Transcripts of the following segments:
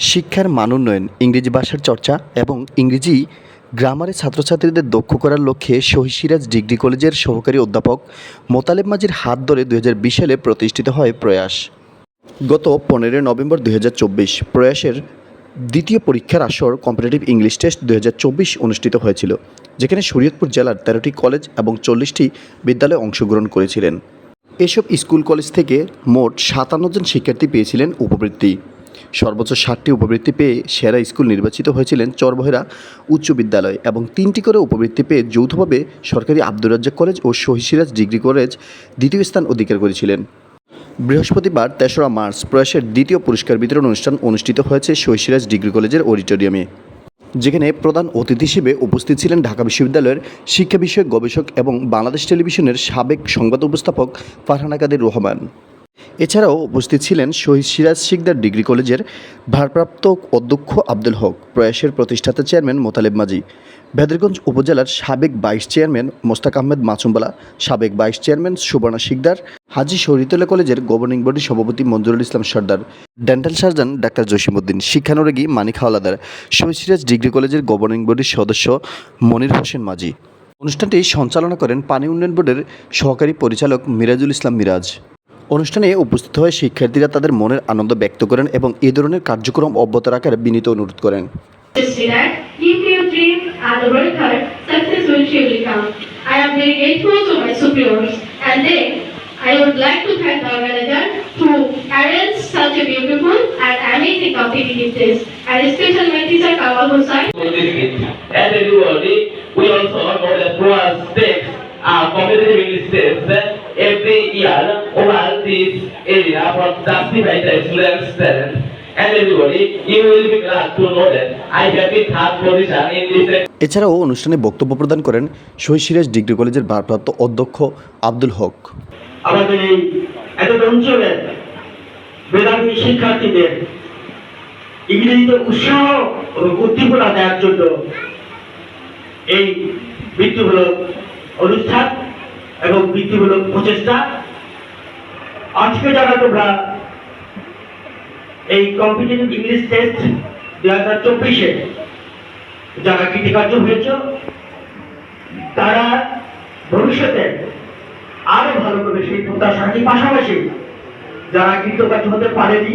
শিক্ষার মান উন্নয়ন, ইংরেজি ভাষার চর্চা এবং ইংরেজি গ্রামারে ছাত্রছাত্রীদের দক্ষ করার লক্ষ্যে শহীদ সিরাজ ডিগ্রি কলেজের সহকারী অধ্যাপক মোতালেব মাঝির হাত ধরে 2020 সালে প্রতিষ্ঠিত হয় প্রয়াস। গত 15 নভেম্বর 2024 প্রয়াসের দ্বিতীয় পরীক্ষার আসর কম্পিটিটিভ ইংলিশ টেস্ট 2024 অনুষ্ঠিত হয়েছিল, যেখানে শরীয়তপুর জেলার 13টি কলেজ এবং 40টি বিদ্যালয় অংশগ্রহণ করেছিলেন। এসব স্কুল কলেজ থেকে মোট 57 জন শিক্ষার্থী পেয়েছিলেন উপবৃত্তি। সর্বোচ্চ 60টি উপবৃত্তি পেয়ে সেরা স্কুল নির্বাচিত হয়েছিলেন চরবহেরা উচ্চ বিদ্যালয় এবং 3টি করে উপবৃত্তি পেয়ে যৌথভাবে সরকারি আব্দুর রাজ্জাক কলেজ ও শহীদ সিরাজ ডিগ্রি কলেজ দ্বিতীয় স্থান অধিকার করেছিলেন। বৃহস্পতিবার 3রা মার্চ প্রয়াসের দ্বিতীয় পুরস্কার বিতরণ অনুষ্ঠান অনুষ্ঠিত হয়েছে শহীদ সিরাজ ডিগ্রি কলেজের অডিটোরিয়ামে, যেখানে প্রধান অতিথি হিসেবে উপস্থিত ছিলেন ঢাকা বিশ্ববিদ্যালয়ের শিক্ষা বিষয়ক গবেষক এবং বাংলাদেশ টেলিভিশনের সাবেক সংবাদ উপস্থাপক ফারহানা কাদের রহমান। এছাড়াও উপস্থিত ছিলেন শহীদ সিরাজ শিকদার ডিগ্রি কলেজের ভারপ্রাপ্ত অধ্যক্ষ আব্দুল হক, প্রয়াসের প্রতিষ্ঠাতা চেয়ারম্যান মোতালেব মাঝি, বেদরগঞ্জ উপজেলার সাবেক ভাইস চেয়ারম্যান মোস্তাক আহমেদ মাসুমবালা, সাবেক ভাইস চেয়ারম্যান সুবর্ণা শিকদার, হাজী শরীয়তুল্লাহ কলেজের গভর্নিং বডি সভাপতি মঞ্জুরুল ইসলাম সর্দার, ডেন্টাল সার্জন ডাক্তার জসিমউদ্দিন, শিক্ষানুরাগী মানিক হাওলাদার, শহীদ সিরাজ ডিগ্রি কলেজের গভর্নিং বডির সদস্য মনির হোসেন মাঝি। অনুষ্ঠানটি সঞ্চালনা করেন পানি উন্নয়ন বোর্ডের সহকারী পরিচালক মিরাজুল ইসলাম মিরাজ। অনুষ্ঠানে উপস্থিত হয়ে শিক্ষার্থীরা তাদের মনের আনন্দ ব্যক্ত করেন এবং এই ধরনের কার্যক্রম অব্যাহত রাখার বিনীত অনুরোধ করেন। If you dream and work hard, success will surely come. I am very grateful to my superiors, and then I would like to thank our manager who arranged such a beautiful and amazing competitive test, and especially my teacher Kamal Hussain. And everybody, we also know that PROAS takes competitive English tests every year over this area for justify the students' talent. And everybody, you will be glad to know that I have been third position in this. এছাড়াও অনুষ্ঠানে বক্তব্য প্রদান করেন শহীদ Siraj degree কলেজের ভারপ্রাপ্ত অধ্যক্ষ আব্দুল হক। আমাদের এই এত অঞ্চলের মেধাবী শিক্ষার্থীদের ইংরেজিতে উৎসাহ এবং উদ্দীপনা দেওয়ার জন্য এই বৃত্তিমূলক অনুষ্ঠান এবং বৃত্তিমূলক প্রচেষ্টা। আজকে যারা তোমরা এই কম্পিটিটিভ ইংলিশ টেস্ট 2024-এ যারা কৃতকার্য হয়েছ, তারা ভবিষ্যতে আরো ভালো করে সেই প্রত্যাশার পাশাপাশি যারা কৃতকার্য হতে পারেনি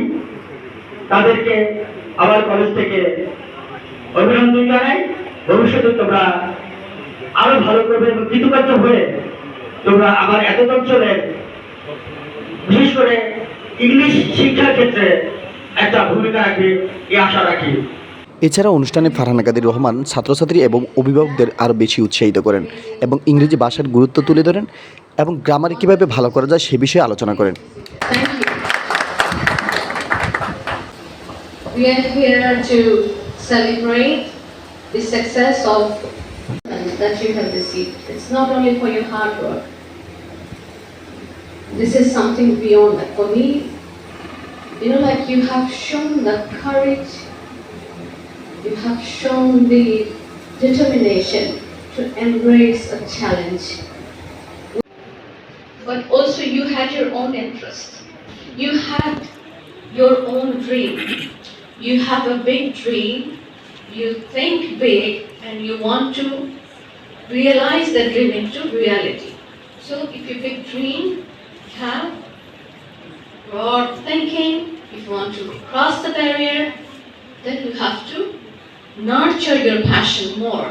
তাদেরকে আমার কলেজ থেকে অভিনন্দন জানাই। ভবিষ্যতে তোমরা আরো ভালো করবে এবং কৃতকার্য হয়ে তোমরা আমার এত অঞ্চলের বিশেষ করে ইংলিশ শিক্ষার ক্ষেত্রে একটা ভূমিকা রাখবে এই আশা রাখি। এছাড়া অনুষ্ঠানে ফারহানা কাদের রহমান ছাত্রছাত্রী এবং অভিভাবকদের আরও বেশি উৎসাহিত করেন এবং ইংরেজি ভাষার গুরুত্ব তুলে ধরেন এবং গ্রামারে কীভাবে ভালো করা যায় সে বিষয়ে আলোচনা করেন। We are here to celebrate the success of that you have received. It's not only for your hard work. This is something beyond that. For me, you know, like you have shown the courage, you have shown the determination to embrace a challenge. But also you had your own interest. You had your own dream. You have a big dream. You think big and you want to realize that dream into reality. So if your big dream have broad thinking, if you want to cross the barrier, then you have to nurture your passion more.